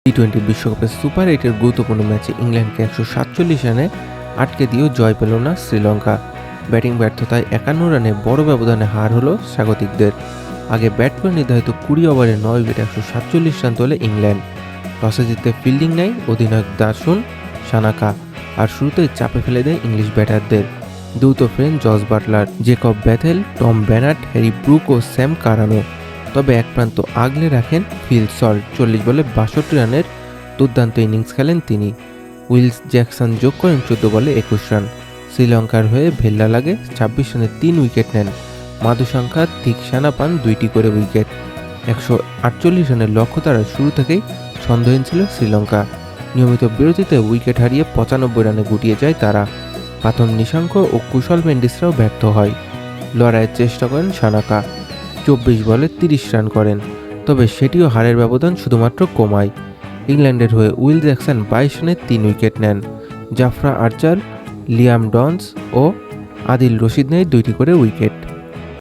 টি-20 বিশ্বকাপের সুপার 8-এর গুরুত্বপূর্ণ ম্যাচে ইংল্যান্ডকে 147 রানে আটকে দিয়েও জয় পেল না শ্রীলঙ্কা। ব্যাটিং ব্যর্থতায় 51 রানে বড় ব্যবধানে হার হলো স্বাগতিকদের। আগে ব্যাট করে নির্ধারিত 20 ওভারে 9 উইকেটে 147 রান তোলে ইংল্যান্ড। টসে জিততে ফিল্ডিং নেয় অধিনায়ক দাসুন সানাকা, আর শুরুতেই চাপে ফেলে দেয় ইংলিশ ব্যাটারদের। দ্রুত ফেরেন Jos Buttler, Jacob Bethell, Tom Banton, Harry Brook ও স্যাম কারানো। তবে এক প্রান্ত আগলে রাখেন ফিল সল্ট। 40 বলে 62 রানের দুর্দান্ত ইনিংস খেলেন তিনি। উইলস জ্যাকসন যোগ করেন 14 বলে 21 রান। শ্রীলঙ্কার হয়ে ভেল্লা লাগে 26 রানে 3 উইকেট নেন। মাধুসংখ্যা থিকসানা পান 2টি করে উইকেট। 148 রানের লক্ষ্য তারা শুরু থেকেই সন্দেহহীন ছিল শ্রীলঙ্কা। নিয়মিত বিরতিতে উইকেট হারিয়ে 95 রানে গুটিয়ে যায় তারা। পাথন নিশাঙ্ক ও কুশল মেন্ডিসরাও ব্যর্থ হয়। লড়াইয়ের চেষ্টা করেন সানাকা, 24 বলে 30 রান করেন, তবে সেটিও হারের ব্যবধান শুধুমাত্র কমায়। ইংল্যান্ডের হয়ে উইল জ্যাকসন 22 রানে 3 উইকেট নেন। জাফরা আর্চার, লিয়াম ডন্স ও আদিল রশিদ নেয় 2টি করে উইকেট।